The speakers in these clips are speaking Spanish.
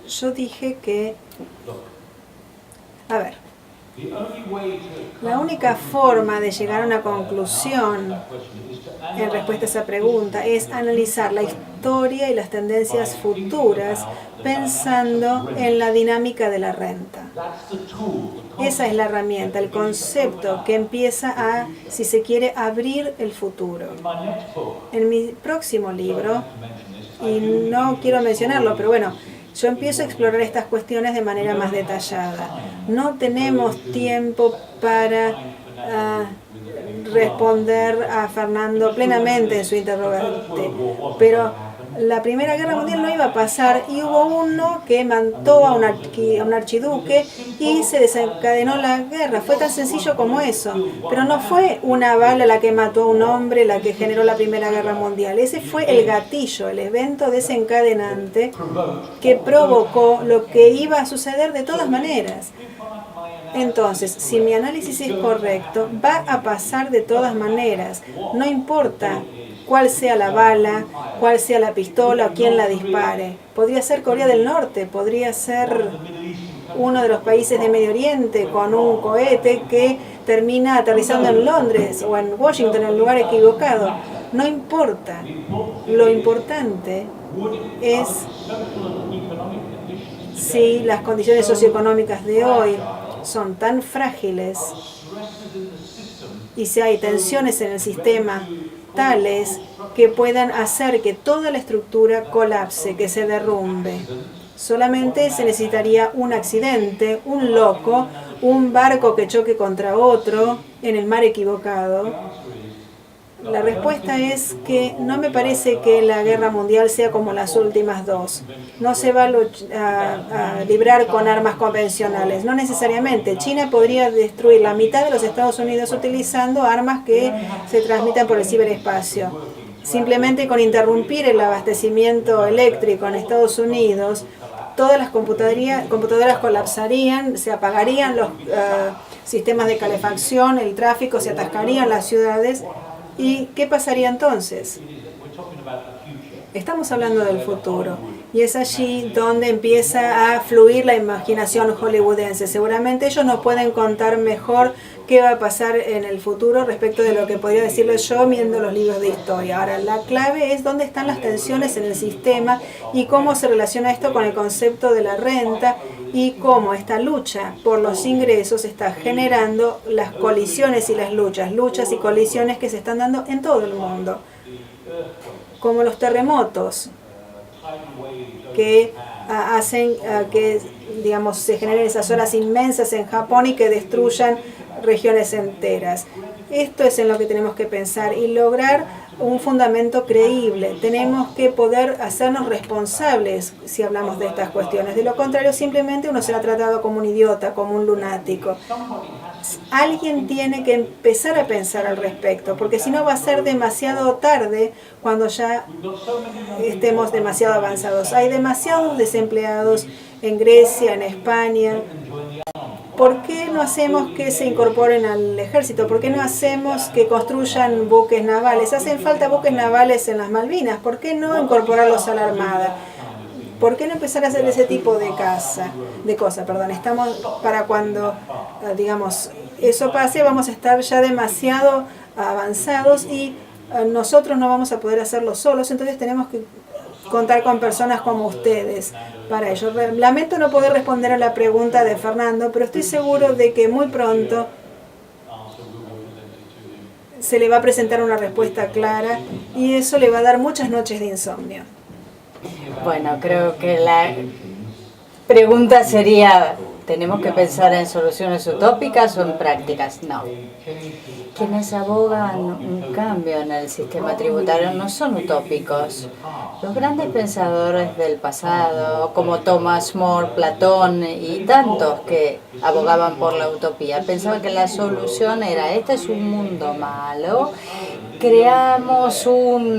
Yo dije que, a ver, la única forma de llegar a una conclusión en respuesta a esa pregunta es analizar la historia y las tendencias futuras pensando en la dinámica de la renta. Esa es la herramienta, el concepto que empieza a, si se quiere, abrir el futuro. En mi próximo libro, y no quiero mencionarlo, pero bueno, yo empiezo a explorar estas cuestiones de manera más detallada. No tenemos tiempo para responder a Fernando plenamente en su interrogante, pero la Primera Guerra Mundial no iba a pasar y hubo uno que mató a un archiduque y se desencadenó la guerra. Fue tan sencillo como eso. Pero no fue una bala la que mató a un hombre la que generó la Primera Guerra Mundial. Ese fue el gatillo, el evento desencadenante que provocó lo que iba a suceder de todas maneras. Entonces, si mi análisis es correcto, va a pasar de todas maneras. No importa cuál sea la bala, cuál sea la pistola o quién la dispare. Podría ser Corea del Norte, podría ser uno de los países de Medio Oriente con un cohete que termina aterrizando en Londres o en Washington, en el lugar equivocado. No importa. Lo importante es si las condiciones socioeconómicas de hoy son tan frágiles y si hay tensiones en el sistema tales que puedan hacer que toda la estructura colapse, que se derrumbe. Solamente se necesitaría un accidente, un loco, un barco que choque contra otro en el mar equivocado. La respuesta es que no me parece que la guerra mundial sea como las últimas dos. No se va a librar con armas convencionales, no necesariamente. China podría destruir la mitad de los Estados Unidos utilizando armas que se transmitan por el ciberespacio. Simplemente con interrumpir el abastecimiento eléctrico en Estados Unidos, todas las computadoras colapsarían, se apagarían los sistemas de calefacción, el tráfico, se atascarían las ciudades. ¿Y qué pasaría entonces? Estamos hablando del futuro y es allí donde empieza a fluir la imaginación hollywoodense. Seguramente ellos nos pueden contar mejor qué va a pasar en el futuro respecto de lo que podría decirles yo viendo los libros de historia. Ahora, la clave es dónde están las tensiones en el sistema y cómo se relaciona esto con el concepto de la renta y cómo esta lucha por los ingresos está generando las colisiones y las luchas y colisiones que se están dando en todo el mundo. Como los terremotos que hacen que, digamos, se generen esas olas inmensas en Japón y que destruyan regiones enteras. Esto es en lo que tenemos que pensar y lograr un fundamento creíble. Tenemos que poder hacernos responsables si hablamos de estas cuestiones. De lo contrario, simplemente uno será tratado como un idiota, como un lunático. Alguien tiene que empezar a pensar al respecto, porque si no va a ser demasiado tarde cuando ya estemos demasiado avanzados. Hay demasiados desempleados en Grecia, en España. ¿Por qué no hacemos que se incorporen al ejército? ¿Por qué no hacemos que construyan buques navales? Hacen falta buques navales en las Malvinas. ¿Por qué no incorporarlos a la Armada? ¿Por qué no empezar a hacer ese tipo de cosas? Estamos para cuando, digamos, eso pase, vamos a estar ya demasiado avanzados y nosotros no vamos a poder hacerlo solos, entonces tenemos que contar con personas como ustedes para ello. Lamento no poder responder a la pregunta de Fernando, pero estoy seguro de que muy pronto se le va a presentar una respuesta clara y eso le va a dar muchas noches de insomnio. Bueno, creo que la pregunta sería, ¿tenemos que pensar en soluciones utópicas o en prácticas? No. Quienes abogan un cambio en el sistema tributario no son utópicos. Los grandes pensadores del pasado, como Thomas More, Platón y tantos que abogaban por la utopía, pensaban que la solución era, este es un mundo malo, creamos un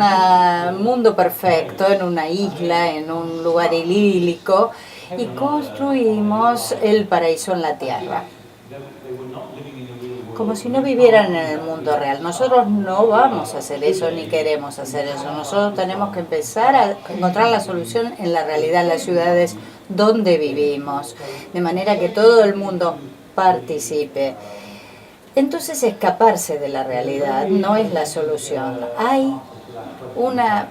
mundo perfecto en una isla, en un lugar idílico, y construimos el paraíso en la tierra. como si no vivieran en el mundo real. Nosotros no vamos a hacer eso ni queremos hacer eso. Nosotros tenemos que empezar a encontrar la solución en la realidad, en las ciudades donde vivimos, de manera que todo el mundo participe. Entonces, escaparse de la realidad no es la solución. Hay una,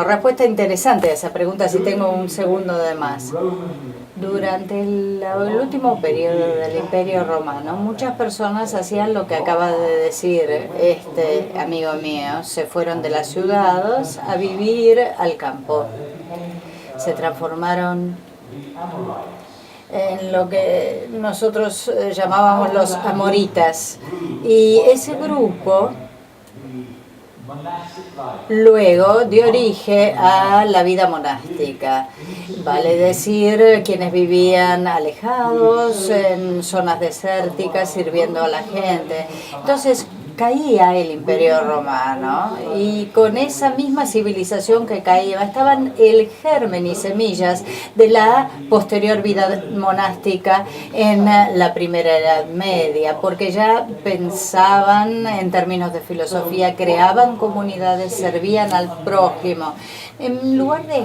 respuesta interesante a esa pregunta, si tengo un segundo de más. Durante el último periodo del Imperio Romano, muchas personas hacían lo que acaba de decir este amigo mío. Se fueron de las ciudades a vivir al campo. Se transformaron en lo que nosotros llamábamos los amoritas. Y ese grupo luego dio origen a la vida monástica, vale decir, quienes vivían alejados en zonas desérticas sirviendo a la gente. Entonces caía el Imperio Romano y con esa misma civilización que caía estaban el germen y semillas de la posterior vida monástica en la Primera Edad Media, porque ya pensaban en términos de filosofía, creaban comunidades, servían al prójimo, en lugar de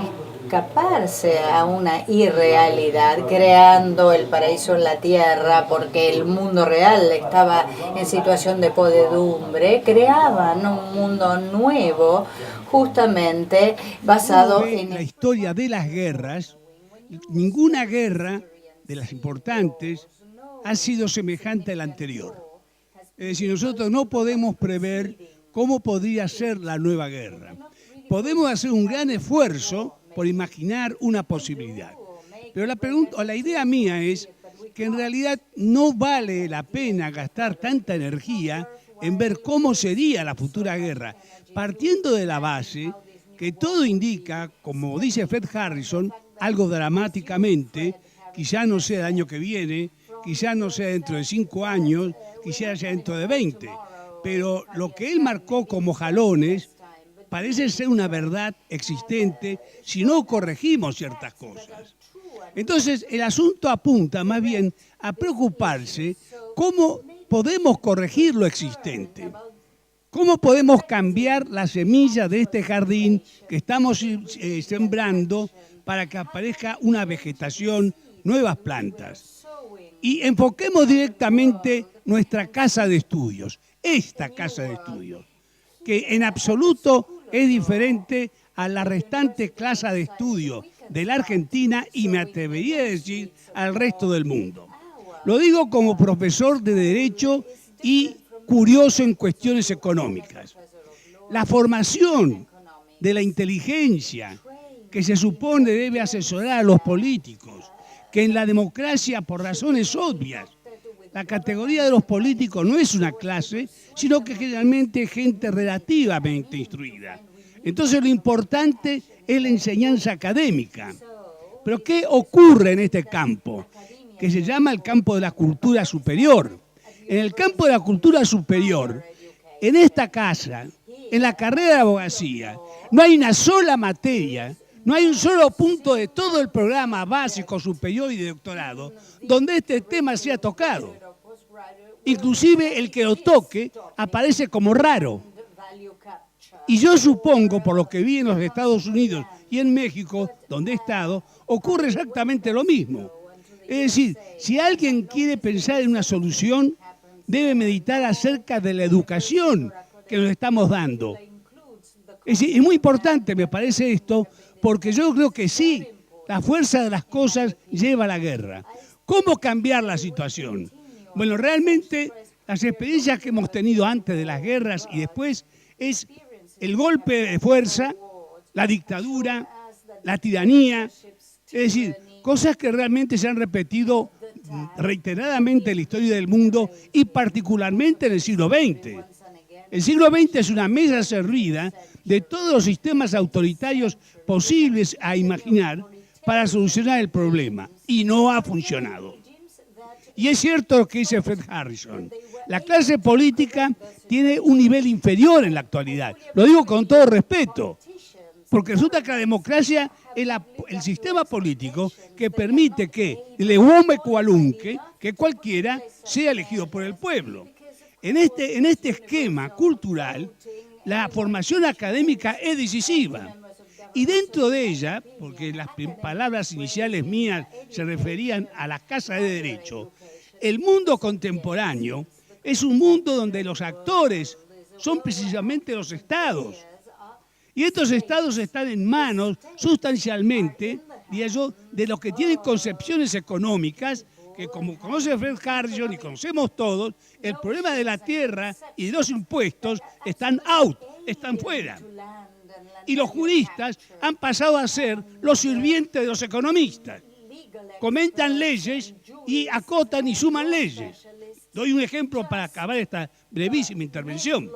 escaparse a una irrealidad, creando el paraíso en la tierra porque el mundo real estaba en situación de podredumbre. Creaban un mundo nuevo justamente basado en la historia de las guerras. Ninguna guerra de las importantes ha sido semejante a la anterior. Es decir, nosotros no podemos prever cómo podría ser la nueva guerra. Podemos hacer un gran esfuerzo por imaginar una posibilidad. Pero la idea mía es que en realidad no vale la pena gastar tanta energía en ver cómo sería la futura guerra, partiendo de la base que todo indica, como dice Fred Harrison, algo dramáticamente, quizá no sea el año que viene, quizá no sea dentro de 5 años, quizá sea dentro de 20, pero lo que él marcó como jalones parece ser una verdad existente si no corregimos ciertas cosas. Entonces, el asunto apunta más bien a preocuparse cómo podemos corregir lo existente, cómo podemos cambiar la semilla de este jardín que estamos sembrando para que aparezca una vegetación, nuevas plantas. Y enfoquemos directamente nuestra casa de estudios, esta casa de estudios, que en absoluto es diferente a la restante clase de estudio de la Argentina y me atrevería a decir al resto del mundo. Lo digo como profesor de Derecho y curioso en cuestiones económicas. La formación de la inteligencia que se supone debe asesorar a los políticos, que en la democracia, por razones obvias, la categoría de los políticos no es una clase, sino que generalmente es gente relativamente instruida. Entonces lo importante es la enseñanza académica. Pero ¿qué ocurre en este campo? Que se llama el campo de la cultura superior. En el campo de la cultura superior, en esta casa, en la carrera de abogacía, no hay una sola materia, no hay un solo punto de todo el programa básico, superior y de doctorado donde este tema sea tocado. Inclusive el que lo toque aparece como raro. Y yo supongo, por lo que vi en los Estados Unidos y en México, donde he estado, ocurre exactamente lo mismo. Es decir, si alguien quiere pensar en una solución, debe meditar acerca de la educación que nos estamos dando. Es decir, es muy importante, me parece esto, porque yo creo que sí, la fuerza de las cosas lleva a la guerra. ¿Cómo cambiar la situación? Bueno, realmente las experiencias que hemos tenido antes de las guerras y después es el golpe de fuerza, la dictadura, la tiranía, es decir, cosas que realmente se han repetido reiteradamente en la historia del mundo y particularmente en el siglo XX. El siglo XX es una mesa servida de todos los sistemas autoritarios posibles a imaginar para solucionar el problema y no ha funcionado. Y es cierto lo que dice Fred Harrison. La clase política tiene un nivel inferior en la actualidad. Lo digo con todo respeto, porque resulta que la democracia es el sistema político que permite que el hombre cualunque, que cualquiera, sea elegido por el pueblo. En este esquema cultural, la formación académica es decisiva. Y dentro de ella, porque las palabras iniciales mías se referían a la Casa de Derecho, el mundo contemporáneo es un mundo donde los actores son precisamente los estados. Y estos estados están en manos, sustancialmente, diría yo, de los que tienen concepciones económicas, que como conoce Fred Harrison y conocemos todos, el problema de la tierra y de los impuestos están out, están fuera. Y los juristas han pasado a ser los sirvientes de los economistas. Comentan leyes y acotan y suman leyes. Doy un ejemplo para acabar esta brevísima intervención.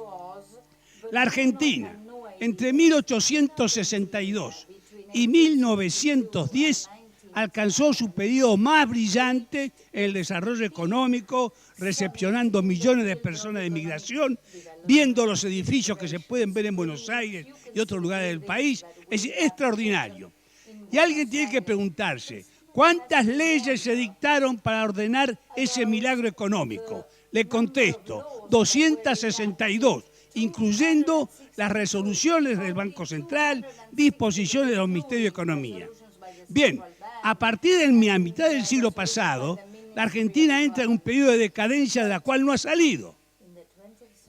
La Argentina, entre 1862 y 1910, alcanzó su periodo más brillante en el desarrollo económico, recepcionando millones de personas de migración, viendo los edificios que se pueden ver en Buenos Aires y otros lugares del país. Es decir, extraordinario. Y alguien tiene que preguntarse, ¿cuántas leyes se dictaron para ordenar ese milagro económico? Le contesto, 262, incluyendo las resoluciones del Banco Central, disposiciones de los Ministerios de Economía. Bien, a partir de la mitad del siglo pasado, la Argentina entra en un periodo de decadencia de la cual no ha salido.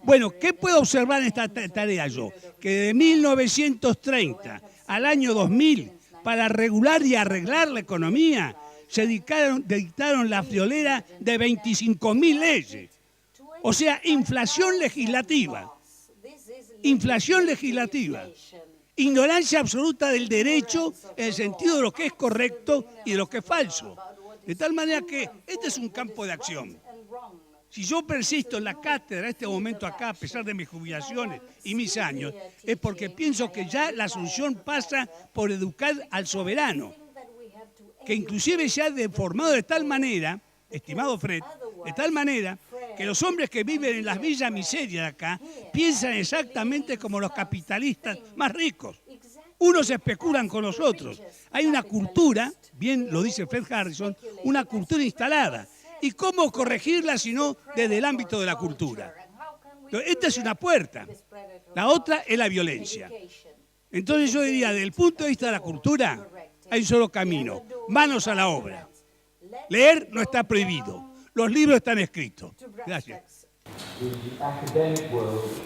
Bueno, ¿qué puedo observar en esta tarea yo? Que de 1930 al año 2000, para regular y arreglar la economía, se dictaron la friolera de 25.000 leyes. O sea, inflación legislativa. Inflación legislativa. Ignorancia absoluta del derecho en el sentido de lo que es correcto y de lo que es falso. De tal manera que este es un campo de acción. Si yo persisto en la cátedra en este momento acá, a pesar de mis jubilaciones y mis años, es porque pienso que ya la solución pasa por educar al soberano, que inclusive se ha deformado de tal manera, estimado Fred, de tal manera que los hombres que viven en las villas miserias de acá piensan exactamente como los capitalistas más ricos. Unos especulan con los otros. Hay una cultura, bien lo dice Fred Harrison, una cultura instalada. ¿Y cómo corregirla si no desde el ámbito de la cultura? Entonces, esta es una puerta. La otra es la violencia. Entonces yo diría, desde el punto de vista de la cultura, hay un solo camino, manos a la obra. Leer no está prohibido, los libros están escritos. Gracias.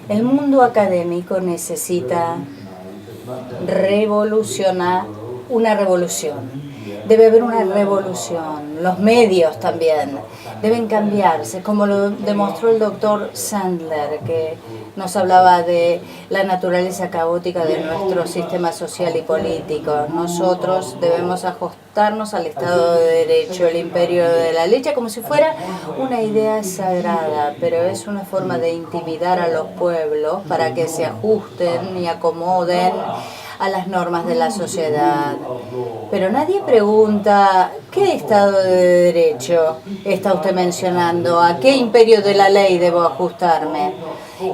El mundo académico necesita revolucionar una revolución. Debe haber una revolución. Los medios también deben cambiarse, como lo demostró el doctor Sandler, que nos hablaba de la naturaleza caótica de nuestro sistema social y político. Nosotros debemos ajustarnos al Estado de Derecho, el imperio de la ley, como si fuera una idea sagrada, pero es una forma de intimidar a los pueblos para que se ajusten y acomoden a las normas de la sociedad. Pero nadie pregunta, ¿qué Estado de Derecho está usted mencionando? ¿A qué imperio de la ley debo ajustarme?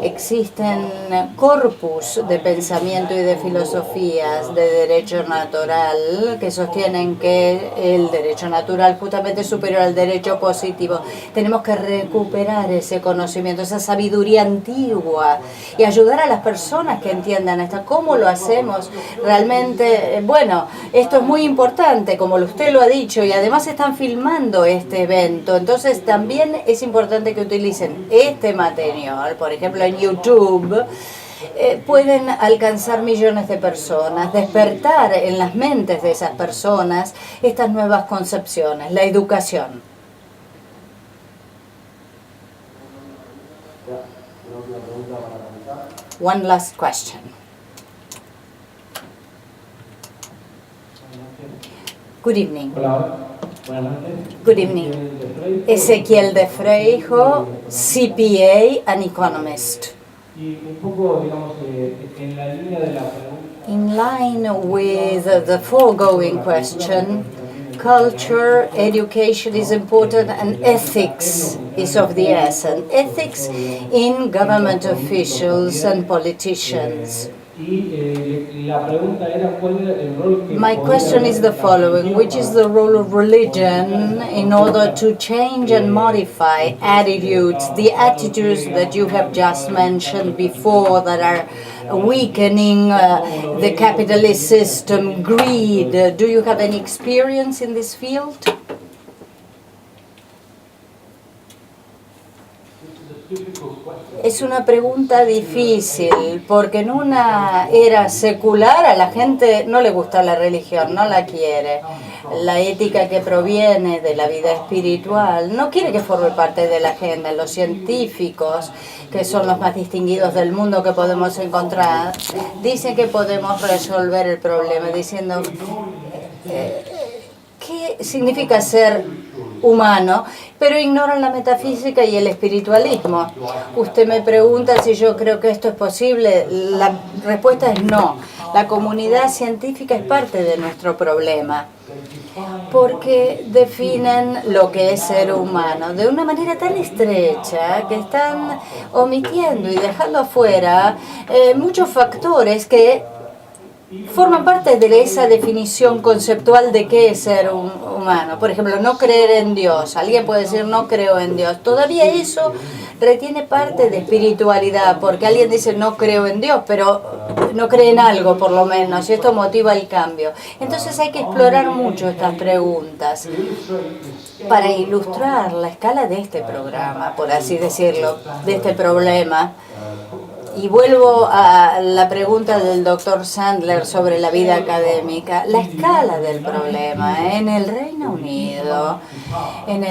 Existen corpus de pensamiento y de filosofías de derecho natural que sostienen que el derecho natural justamente es superior al derecho positivo. Tenemos que recuperar ese conocimiento, esa sabiduría antigua y ayudar a las personas que entiendan esto. ¿Cómo lo hacemos? Realmente, bueno, esto es muy importante, como usted lo ha dicho, y además están filmando este evento. Entonces también es importante que utilicen este material, por ejemplo, en YouTube, pueden alcanzar millones de personas, despertar en las mentes de esas personas estas nuevas concepciones, la educación. One last question. Good evening. Good evening. Ezequiel de Freijo, CPA and economist. In line with the foregoing question, culture, education is important, and ethics is of the essence. Ethics in government officials and politicians. My question is the following: which is the role of religion in order to change and modify attitudes, the attitudes that you have just mentioned before that are weakening the capitalist system, greed? Do you have any experience in this field? Es una pregunta difícil, porque en una era secular a la gente no le gusta la religión, no la quiere. La ética que proviene de la vida espiritual no quiere que forme parte de la agenda. Los científicos, que son los más distinguidos del mundo que podemos encontrar, dicen que podemos resolver el problema diciendo ¿qué significa ser humano? Pero ignoran la metafísica y el espiritualismo. Usted me pregunta si yo creo que esto es posible. La respuesta es no. La comunidad científica es parte de nuestro problema, porque definen lo que es ser humano de una manera tan estrecha que están omitiendo y dejando afuera muchos factores que forman parte de esa definición conceptual de qué es ser humano. Por ejemplo, no creer en Dios. Alguien puede decir no creo en Dios. Todavía eso retiene parte de espiritualidad, porque alguien dice no creo en Dios, pero no cree en algo por lo menos, y esto motiva el cambio. Entonces hay que explorar mucho estas preguntas para ilustrar la escala de este programa, por así decirlo, de este problema. Y vuelvo a la pregunta del doctor Sandler sobre la vida académica. La escala del problema en el Reino Unido, en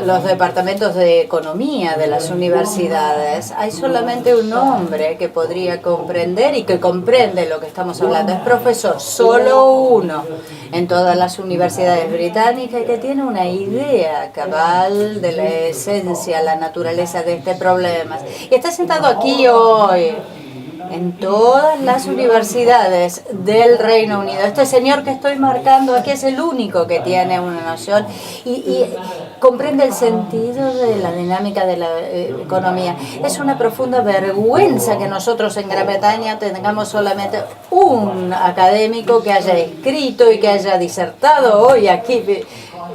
los departamentos de economía de las universidades, hay solamente un hombre que podría comprender y que comprende lo que estamos hablando. Es profesor, solo uno en todas las universidades británicas, que tiene una idea cabal de la esencia, la naturaleza de este problema. Y está sentado aquí hoy en todas las universidades del Reino Unido. Este señor que estoy marcando aquí es el único que tiene una noción y comprende el sentido de la dinámica de la economía. Es una profunda vergüenza que nosotros en Gran Bretaña tengamos solamente un académico que haya escrito y que haya disertado hoy aquí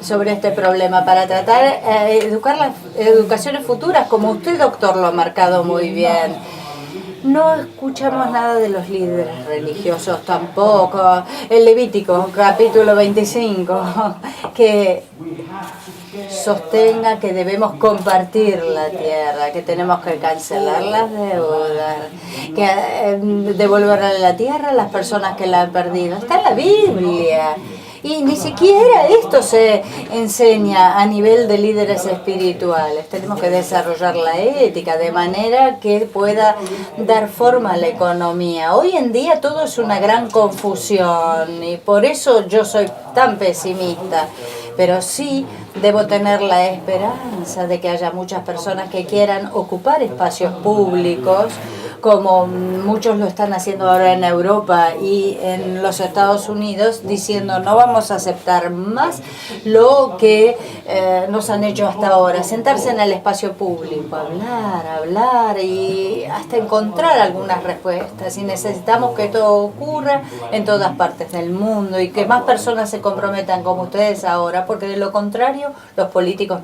sobre este problema para tratar de educar las educaciones futuras, como usted, doctor, lo ha marcado muy bien. No escuchamos nada de los líderes religiosos tampoco. El Levítico, capítulo 25, que sostenga que debemos compartir la tierra, que tenemos que cancelar las deudas, que devolver a la tierra a las personas que la han perdido. Está en la Biblia. Y ni siquiera esto se enseña a nivel de líderes espirituales. Tenemos que desarrollar la ética de manera que pueda dar forma a la economía. Hoy en día todo es una gran confusión y por eso yo soy tan pesimista. Pero sí debo tener la esperanza de que haya muchas personas que quieran ocupar espacios públicos, como muchos lo están haciendo ahora en Europa y en los Estados Unidos, diciendo no vamos a aceptar más lo que nos han hecho hasta ahora. Sentarse en el espacio público, hablar y hasta encontrar algunas respuestas. Y necesitamos que esto ocurra en todas partes del mundo y que más personas se comprometan como ustedes ahora, porque de lo contrario los políticos